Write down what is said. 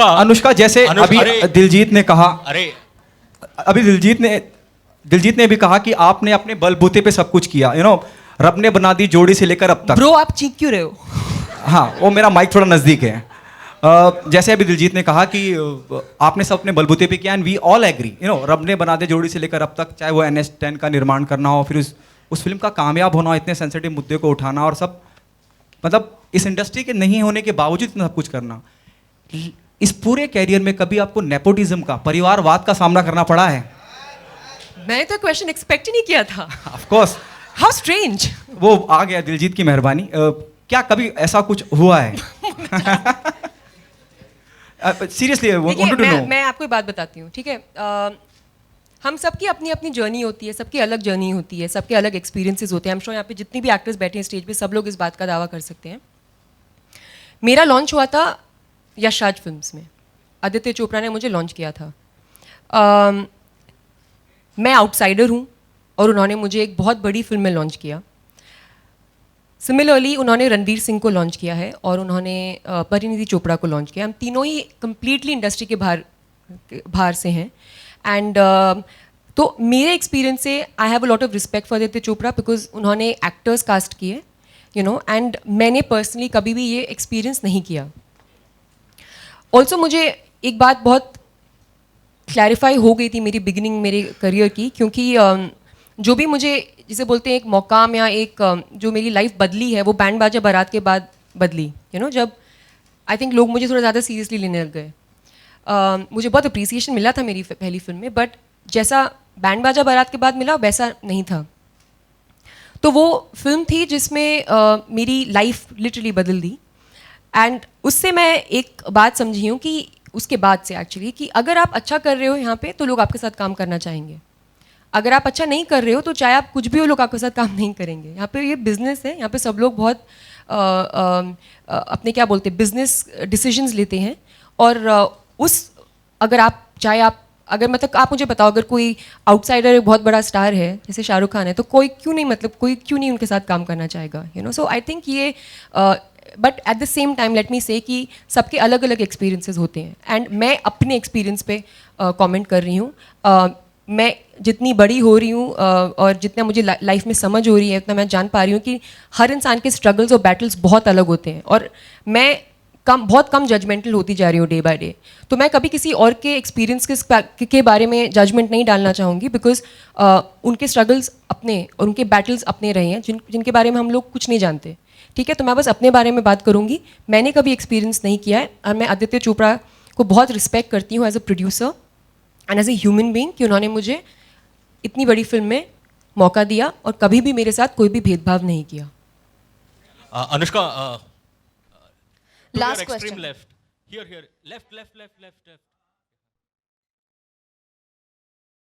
अनुष्का जैसे अभी दिलजीत ने कहा, अभी दिलजीत ने भी कहा कि आपने अपने बलबूते पे सब कुछ किया, रब ने बना दी जोड़ी से लेकर अब तक। ब्रो आप चीख क्यों रहे हो? हाँ, वो मेरा माइक थोड़ा नजदीक है। जैसे अभी दिलजीत ने कहा कि आपने सब अपने बलबूते पे किया, एंड वी ऑल एग्री, रब ने बना दी जोड़ी से लेकर अब तक, चाहे वो NH10 का निर्माण करना हो, फिर उस फिल्म का कामयाब होना, इतने सेंसिटिव मुद्दे को उठाना, और सब मतलब इस इंडस्ट्री के नहीं होने के बावजूद इतना सब कुछ करना। इस पूरे कैरियर में कभी आपको नेपोटिज्म का, परिवारवाद का सामना करना पड़ा है? मैंने तो क्वेश्चन एक्सपेक्ट ही नहीं किया था। Of course. How strange. वो आ गया, दिलजीत की मेहरबानी। क्या कभी ऐसा कुछ हुआ है? Seriously wanted to know. मैं आपको एक बात बताती हूँ, ठीक है? हम सबकी अपनी अपनी जर्नी होती है, सबकी अलग जर्नी होती है, सबके अलग एक्सपीरियंसेस होते हैं। I'm sure यहाँ पे जितनी भी एक्टर्स बैठे हैं स्टेज पे, सब लोग इस बात का दावा कर सकते हैं। मेरा लॉन्च हुआ था यश राज फिल्म्स में, आदित्य चोपड़ा ने मुझे लॉन्च किया था। मैं आउटसाइडर हूँ और उन्होंने मुझे एक बहुत बड़ी फिल्म में लॉन्च किया। सिमिलरली उन्होंने रणवीर सिंह को लॉन्च किया है और उन्होंने परिणीति चोपड़ा को लॉन्च किया। हम तीनों ही कम्प्लीटली इंडस्ट्री के बाहर से हैं। एंड तो मेरे एक्सपीरियंस से I have a lot of respect for Aditya Chopra, because उन्होंने एक्टर्स कास्ट किए, एंड मैंने पर्सनली कभी भी ये एक्सपीरियंस नहीं किया। ऑल्सो मुझे एक बात बहुत क्लैरिफाई हो गई थी मेरी बिगिनिंग मेरे करियर की, क्योंकि जो भी मुझे जिसे बोलते हैं एक मौकाम या एक जो मेरी लाइफ बदली है, वो बैंड बाजा बारात के बाद बदली। जब आई थिंक लोग मुझे थोड़ा ज़्यादा सीरियसली लेने लग गए। मुझे बहुत अप्रिसिएशन मिला था मेरी पहली फिल्म में, बट जैसा बैंड बाजा बारात के बाद मिला वैसा नहीं था। तो वो फिल्म थी जिसमें मेरी लाइफ लिटरली बदल दी। एंड उससे मैं एक बात समझी हूँ कि उसके बाद से एक्चुअली, कि अगर आप अच्छा कर रहे हो यहाँ पे तो लोग आपके साथ काम करना चाहेंगे। अगर आप अच्छा नहीं कर रहे हो तो चाहे आप कुछ भी हो, लोग आपके साथ काम नहीं करेंगे। यहाँ पे ये बिजनेस है, यहाँ पे सब लोग बहुत अपने क्या बोलते हैं बिजनेस डिसीजंस लेते हैं। और अगर आप चाहे आप अगर मतलब आप मुझे बताओ, अगर कोई आउटसाइडर एक बहुत बड़ा स्टार है जैसे शाहरुख खान है, तो कोई क्यों नहीं उनके साथ काम करना चाहेगा। सो आई थिंक ये but at the same time let me से कि सबके अलग अलग एक्सपीरियंसेस होते हैं। एंड मैं अपने एक्सपीरियंस पे कमेंट कर रही हूँ। मैं जितनी बड़ी हो रही हूँ और जितना मुझे लाइफ में समझ हो रही है, उतना मैं जान पा रही हूँ कि हर इंसान के स्ट्रगल्स और बैटल्स बहुत अलग होते हैं। और मैं बहुत कम जजमेंटल होती जा रही हूँ डे बाय डे। तो मैं कभी किसी और के एक्सपीरियंस के बारे में जजमेंट नहीं डालना चाहूँगी, बिकॉज उनके स्ट्रगल्स अपने और उनके बैटल्स अपने रहे हैं जिनके बारे में हम लोग कुछ नहीं जानते। ठीक है, तो मैं बस अपने बारे में बात करूँगी। मैंने कभी एक्सपीरियंस नहीं किया है, और मैं आदित्य चोपड़ा को बहुत रिस्पेक्ट करती हूँ as a producer and as a human being, कि उन्होंने मुझे इतनी बड़ी फिल्म में मौका दिया और कभी भी मेरे साथ कोई भी भेदभाव नहीं किया। Anushka, last question. left. Here, left.